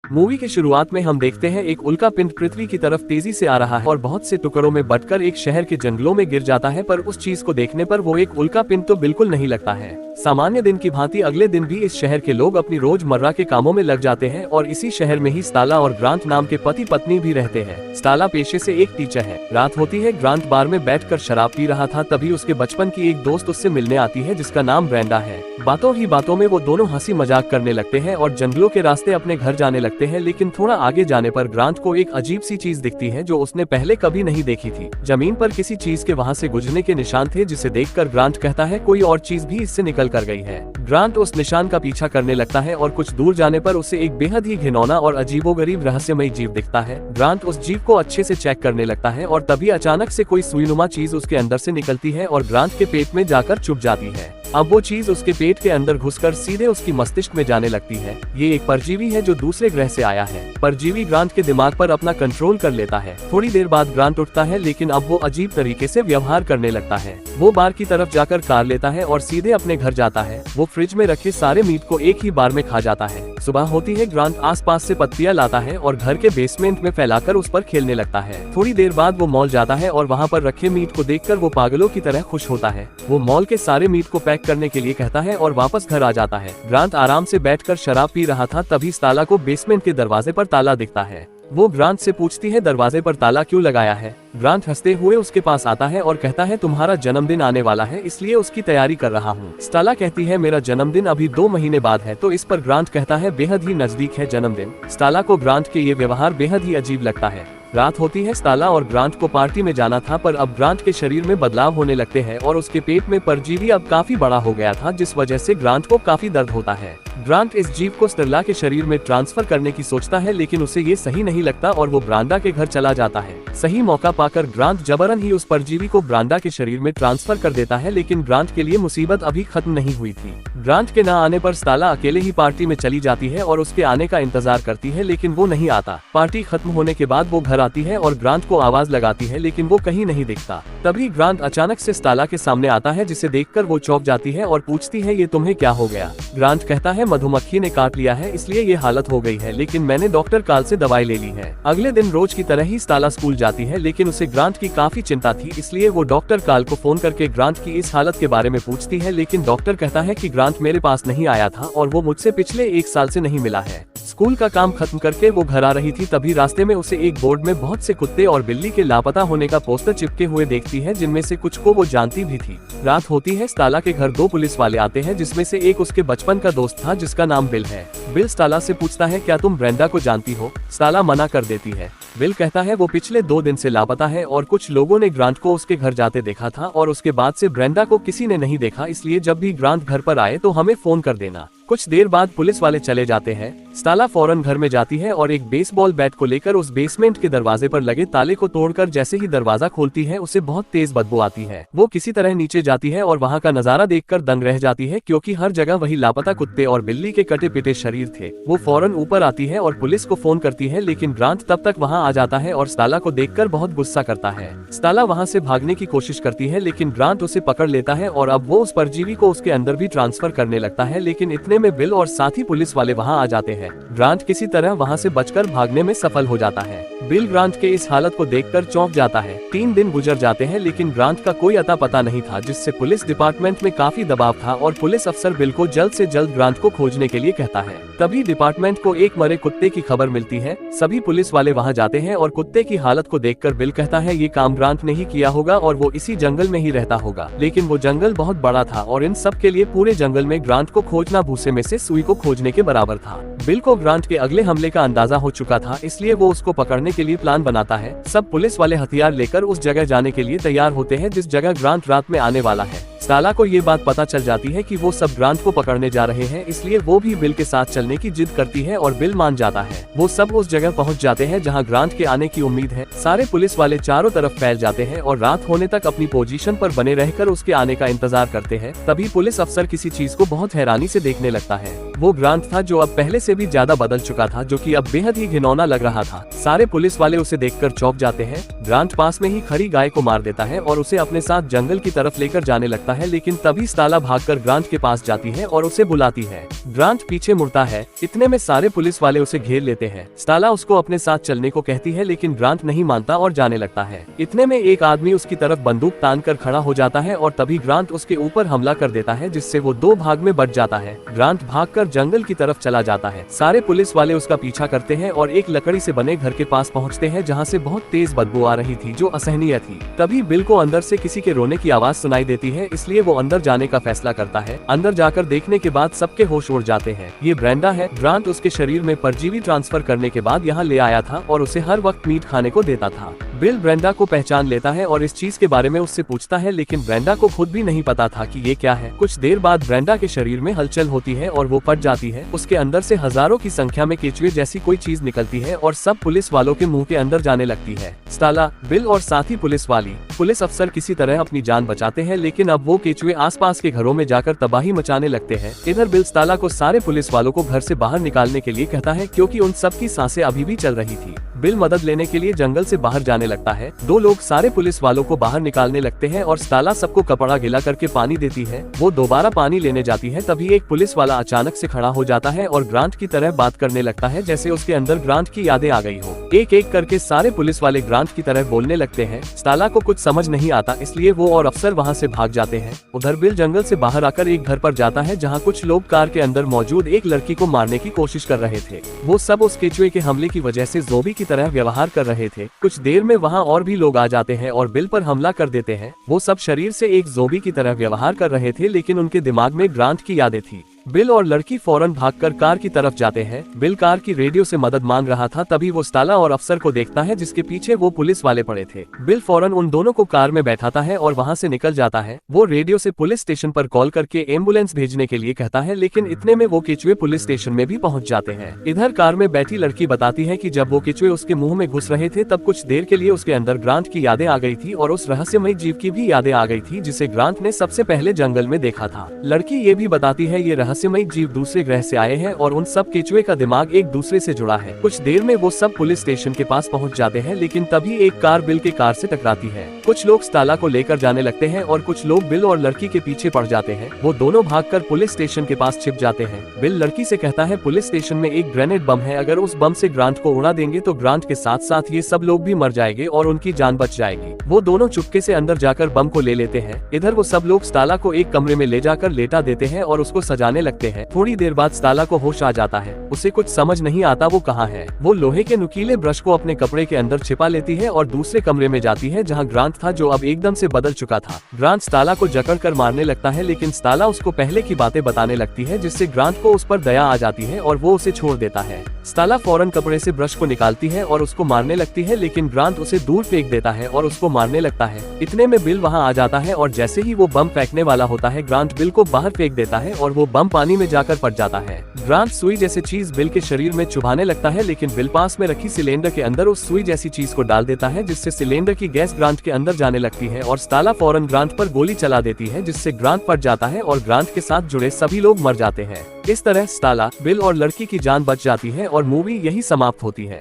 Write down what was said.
Movie की शुरुआत में हम देखते हैं एक उल्का पिंड पृथ्वी की तरफ तेजी से आ रहा है और बहुत से टुकड़ों में बंटकर एक शहर के जंगलों में गिर जाता है, पर उस चीज को देखने पर वो एक उल्का पिंड तो बिल्कुल नहीं लगता है। सामान्य दिन की भांति अगले दिन भी इस शहर के लोग अपनी रोजमर्रा के कामों में लग जाते हैं और इसी शहर में ही स्टाला और ग्रांट नाम के पति पत्नी भी रहते हैं। स्टाला पेशे से एक टीचर है। रात होती है, ग्रांट बार में बैठकर शराब पी रहा था, तभी उसके बचपन की एक दोस्त उससे मिलने आती है जिसका नाम ब्रेंडा है। बातों ही बातों में वो दोनों हंसी मजाक करने लगते हैं और जंगलों के रास्ते अपने घर जाने लगते हैं, लेकिन थोड़ा आगे जाने पर ग्रांट को एक अजीब सी चीज दिखती है जो उसने पहले कभी नहीं देखी थी। जमीन पर किसी चीज के वहाँ से गुजरने के निशान थे, जिसे देखकर ग्रांट कहता है कोई और चीज भी इससे निकल कर गई है। ग्रांट उस निशान का पीछा करने लगता है और कुछ दूर जाने पर उसे एक बेहद ही घिनौना और अजीबोगरीब रहस्यमयी जीव दिखता है। ग्रांट उस जीव को अच्छे से चेक करने लगता है और तभी अचानक से कोई सुईनुमा चीज उसके अंदर से निकलती है और ग्रांट के पेट में जाकर चुभ जाती है। अब वो चीज उसके पेट के अंदर घुसकर सीधे उसकी मस्तिष्क में जाने लगती है। ये एक परजीवी है जो दूसरे ग्रह से आया है। परजीवी ग्रांट के दिमाग पर अपना कंट्रोल कर लेता है। थोड़ी देर बाद ग्रांट उठता है, लेकिन अब वो अजीब तरीके से व्यवहार करने लगता है। वो बार की तरफ जाकर कार लेता है और सीधे अपने घर जाता है। वो फ्रिज में रखे सारे मीट को एक ही बार में खा जाता है। सुबह होती है, ग्रांट आसपास से पत्तियां लाता है और घर के बेसमेंट में फैलाकर उस पर खेलने लगता है। थोड़ी देर बाद वो मॉल जाता है और वहाँ पर रखे मीट को देखकर वो पागलों की तरह खुश होता है। वो मॉल के सारे मीट को पैक करने के लिए कहता है और वापस घर आ जाता है। ग्रांट आराम से बैठकर शराब पी रहा था, तभी स्टाला को बेसमेंट के दरवाजे पर ताला दिखता है। वो ग्रांट से पूछती है दरवाजे पर ताला क्यों लगाया है। ग्रांट हंसते हुए उसके पास आता है और कहता है तुम्हारा जन्मदिन आने वाला है, इसलिए उसकी तैयारी कर रहा हूँ। स्टाला कहती है मेरा जन्मदिन अभी 2 महीने बाद है, तो इस पर ग्रांट कहता है बेहद ही नजदीक है जन्मदिन। स्टाला को ग्रांट के ये व्यवहार बेहद ही अजीब लगता है। रात होती है, स्टाला और ग्रांट को पार्टी में जाना था, पर अब ग्रांट के शरीर में बदलाव होने लगते हैं और उसके पेट में परजीवी अब काफी बड़ा हो गया था, जिस वजह से ग्रांट को काफी दर्द होता है। ग्रांट इस जीव को स्टेला के शरीर में ट्रांसफर करने की सोचता है, लेकिन उसे ये सही नहीं लगता और वो ब्रांडा के घर चला जाता है। सही मौका पाकर ग्रांट जबरन ही उस परजीवी को ब्रांडा के शरीर में ट्रांसफर कर देता है, लेकिन ग्रांट के लिए मुसीबत अभी खत्म नहीं हुई थी। ग्रांट के न आने पर स्टाला अकेले ही पार्टी में चली जाती है और उसके आने का इंतजार करती है, लेकिन वो नहीं आता। पार्टी खत्म होने के बाद वो घर आती है और ग्रांट को आवाज लगाती है, लेकिन वो कहीं नहीं दिखता। तभी ग्रांट अचानक से स्टाला के सामने आता है, जिसे देखकर वो चौंक जाती है और पूछती है ये तुम्हें क्या हो गया। ग्रांट कहता है मधुमक्खी ने काट लिया है, इसलिए ये हालत हो गई है, लेकिन मैंने डॉक्टर काल से दवाई ले ली है। अगले दिन रोज की तरह ही स्टाला स्कूल जाती है, लेकिन उसे ग्रांट की काफी चिंता थी, इसलिए वो डॉक्टर काल को फोन करके ग्रांट की इस हालत के बारे में पूछती है, लेकिन डॉक्टर कहता है कि ग्रांट मेरे पास नहीं आया था और वो मुझसे पिछले 1 साल से नहीं मिला है। स्कूल का काम खत्म करके वो घर आ रही थी, तभी रास्ते में उसे एक बोर्ड में बहुत से कुत्ते और बिल्ली के लापता होने का पोस्टर चिपके हुए देखती है, जिनमें से कुछ को वो जानती भी थी। रात होती है, स्टाला के घर 2 पुलिस वाले आते हैं, जिसमें से एक उसके बचपन का दोस्त था जिसका नाम बिल है। बिल स्टाला से पूछता है क्या तुम ब्रेंडा को जानती हो। स्टाला मना कर देती है। बिल कहता है वो पिछले 2 दिन से लापता है और कुछ लोगों ने ग्रांट को उसके घर जाते देखा था और उसके बाद से ब्रेंडा को किसी ने नहीं देखा, इसलिए जब भी ग्रांट घर पर आए तो हमें फोन कर देना। कुछ देर बाद पुलिस वाले चले जाते हैं। स्टाला फौरन घर में जाती है और एक बेसबॉल बैट को लेकर उस बेसमेंट के दरवाजे पर लगे ताले को तोड़कर जैसे ही दरवाजा खोलती है उसे बहुत तेज बदबू आती है। वो किसी तरह नीचे जाती है और वहाँ का नजारा देखकर दंग रह जाती है, क्योंकि हर जगह वही लापता कुत्ते और बिल्ली के कटे पिटे शरीर थे। वो फौरन ऊपर आती है और पुलिस को फोन करती है, लेकिन ग्रांट तब तक वहाँ आ जाता है और स्टाला को देखकर बहुत गुस्सा करता है। स्टाला वहाँ से भागने की कोशिश करती है, लेकिन ग्रांट उसे पकड़ लेता है और अब वो उस परजीवी को उसके अंदर भी ट्रांसफर करने लगता है, लेकिन इतने में बिल और साथ ही पुलिस वाले वहाँ आ जाते हैं। ग्रांट किसी तरह वहाँ से बचकर भागने में सफल हो जाता है। बिल ग्रांट के इस हालत को देखकर चौंक जाता है। 3 दिन गुजर जाते हैं, लेकिन ग्रांट का कोई अता पता नहीं था, जिससे पुलिस डिपार्टमेंट में काफी दबाव था और पुलिस अफसर बिल को जल्द से जल्द ग्रांट को खोजने के लिए कहता है। तभी डिपार्टमेंट को एक मरे कुत्ते की खबर मिलती है। सभी पुलिस वाले वहाँ जाते हैं और कुत्ते की हालत को देखकर बिल कहता है ये काम ग्रांट ने ही किया होगा और वो इसी जंगल में ही रहता होगा, लेकिन वो जंगल बहुत बड़ा था और इन सब के लिए पूरे जंगल में ग्रांट को खोजना भूसे में से सुई को खोजने के बराबर था। बिल को ग्रांट के अगले हमले का अंदाजा हो चुका था, इसलिए वो उसको पकड़ने के लिए प्लान बनाता है। सब पुलिस वाले हथियार लेकर उस जगह जाने के लिए तैयार होते हैं जिस जगह ग्रांट रात में आने वाला है। स्टाला को ये बात पता चल जाती है कि वो सब ग्रांट को पकड़ने जा रहे हैं, इसलिए वो भी बिल के साथ चलने की जिद करती है और बिल मान जाता है। वो सब उस जगह पहुंच जाते हैं जहां ग्रांट के आने की उम्मीद है। सारे पुलिस वाले चारों तरफ फैल जाते हैं और रात होने तक अपनी पोजीशन पर बने रहकर उसके आने का इंतजार करते हैं। तभी पुलिस अफसर किसी चीज को बहुत हैरानी से देखने लगता है। वो ग्रांट था जो अब पहले से भी ज्यादा बदल चुका था, जो कि अब बेहद ही घिनौना लग रहा था। सारे पुलिस वाले उसे देखकर चौंक जाते हैं। ग्रांट पास में ही खड़ी गाय को मार देता है और उसे अपने साथ जंगल की तरफ लेकर जाने लगता है, लेकिन तभी स्टाला भागकर ग्रांट के पास जाती है और उसे बुलाती है। ग्रांट पीछे मुड़ता है, इतने में सारे पुलिस वाले उसे घेर लेते हैं। स्टाला उसको अपने साथ चलने को कहती है, लेकिन ग्रांट नहीं मानता और जाने लगता है। इतने में एक आदमी उसकी तरफ बंदूक तान कर खड़ा हो जाता है और तभी ग्रांट उसके ऊपर हमला कर देता है, जिससे वो दो भाग में बट जाता है। ग्रांट भागकर जंगल की तरफ चला जाता है। सारे पुलिस वाले उसका पीछा करते हैं और एक लकड़ी से बने घर के पास पहुंचते हैं, जहां से बहुत तेज बदबू आ रही थी जो असहनीय थी। तभी बिल को अंदर से किसी के रोने की आवाज सुनाई देती है, इसलिए वो अंदर जाने का फैसला करता है। अंदर जाकर देखने के बाद सबके होश उड़ जाते हैं। ये ब्रेंडा है। ग्रांट उसके शरीर में परजीवी ट्रांसफर करने के बाद यहाँ ले आया था और उसे हर वक्त मीट खाने को देता था। बिल ब्रेंडा को पहचान लेता है और इस चीज के बारे में उससे पूछता है, लेकिन ब्रेंडा को खुद भी नहीं पता था कि ये क्या है। कुछ देर बाद ब्रेंडा के शरीर में हलचल होती है और वो फट जाती है। उसके अंदर से हजारों की संख्या में केचुए जैसी कोई चीज निकलती है और सब पुलिस वालों के मुंह के अंदर जाने लगती है। स्टाला, बिल और साथी पुलिस अफसर किसी तरह अपनी जान बचाते हैं, लेकिन अब वो केचुए आसपास के घरों में जाकर तबाही मचाने लगते हैं। इधर बिल स्टाला को सारे पुलिस वालों को घर से बाहर निकालने के लिए कहता है, क्योंकि उन सब की सांसें अभी भी चल रही थी। बिल मदद लेने के लिए जंगल से बाहर जाने लगता है। दो लोग सारे पुलिस वालों को बाहर निकालने लगते हैं और स्टाला सबको कपड़ा गिला करके पानी देती है। वो दोबारा पानी लेने जाती है, तभी एक पुलिस वाला अचानक से खड़ा हो जाता है और ग्रांट की तरह बात करने लगता है, जैसे उसके अंदर ग्रांट की यादें आ गई हो। एक एक करके सारे पुलिस वाले ग्रांट की तरह बोलने लगते हैं। स्टाला को कुछ समझ नहीं आता, इसलिए वो और अफसर वहाँ से भाग जाते हैं। उधर बिल जंगल से बाहर आकर एक घर पर जाता है, जहाँ कुछ लोग कार के अंदर मौजूद एक लड़की को मारने की कोशिश कर रहे थे। वो सब उस केचुए के हमले की वजह से ज़ोंबी की तरह व्यवहार कर रहे थे। कुछ देर में वहाँ और भी लोग आ जाते हैं और बिल पर हमला कर देते हैं। वो सब शरीर से एक ज़ोंबी की तरह व्यवहार कर रहे थे, लेकिन उनके दिमाग में ग्रांट की यादें थी। बिल और लड़की फौरन भागकर कार की तरफ जाते हैं। बिल कार की रेडियो से मदद मांग रहा था, तभी वो स्टाला और अफसर को देखता है, जिसके पीछे वो पुलिस वाले पड़े थे। बिल फौरन उन दोनों को कार में बैठाता है और वहां से निकल जाता है। वो रेडियो से पुलिस स्टेशन पर कॉल करके एम्बुलेंस भेजने के लिए कहता है, लेकिन इतने में वो केचुए पुलिस स्टेशन में भी पहुंच जाते हैं। इधर कार में बैठी लड़की बताती है कि जब वो केचुए उसके मुंह में घुस रहे थे, तब कुछ देर के लिए उसके अंदर ग्रांट की यादें आ गई थी और उस रहस्यमयी जीव की भी यादें आ गई थी, जिसे ग्रांट ने सबसे पहले जंगल में देखा था। लड़की ये भी बताती है, ये रहस्यमयी जीव दूसरे ग्रह से आए हैं और उन सब केचुए का दिमाग एक दूसरे से जुड़ा है। कुछ देर में वो सब पुलिस स्टेशन के पास पहुंच जाते हैं, लेकिन तभी एक कार बिल के कार से टकराती है। कुछ लोग स्टाला को लेकर जाने लगते हैं और कुछ लोग बिल और लड़की के पीछे पड़ जाते हैं। वो दोनों भागकर पुलिस स्टेशन के पास छिप जाते हैं। बिल लड़की से कहता है, पुलिस स्टेशन में एक ग्रेनेड बम है, अगर उस बम से ग्रांट को उड़ा देंगे तो ग्रांट के साथ साथ ये सब लोग भी मर जाएंगे और उनकी जान बच जाएगी। वो दोनों चुपके से अंदर जाकर बम को ले लेते हैं। इधर वो सब लोग स्टाला को एक कमरे में ले जाकर लेटा देते हैं और उसको सजाने लगते हैं। थोड़ी देर बाद स्टाला को होश आ जाता है। उसे कुछ समझ नहीं आता वो कहाँ है। वो लोहे के नुकीले ब्रश को अपने कपड़े के अंदर छिपा लेती है और दूसरे कमरे में जाती है, जहाँ ग्रांट था, जो अब एकदम से बदल चुका था। ग्रांट स्टाला को जकड़ कर मारने लगता है, लेकिन स्टाला उसको पहले की बातें बताने लगती है, जिससे ग्रांट को उस पर दया आ जाती है और वो उसे छोड़ देता है। स्टाला फौरन कपड़े से ब्रश को निकालती है और उसको मारने लगती है, लेकिन ग्रांट उसे दूर फेंक देता है और उसको मारने लगता है। इतने में बिल वहाँ आ जाता है और जैसे ही वो बम फेंकने वाला होता है, ग्रांट बिल को बाहर फेंक देता है और वो बम पानी में जाकर फट जाता है। ग्रांट सुई जैसी चीज बिल के शरीर में चुभाने लगता है, लेकिन बिल पास में रखी सिलेंडर के अंदर उस सुई जैसी चीज को डाल देता है, जिससे सिलेंडर की गैस ग्रांट के अंदर जाने लगती है और स्टाला फौरन ग्रांट पर गोली चला देती है, जिससे ग्रांट फट जाता है और ग्रांट के साथ जुड़े सभी लोग मर जाते हैं। इस तरह स्टाला, बिल और लड़की की जान बच जाती है और मूवी यही समाप्त होती है।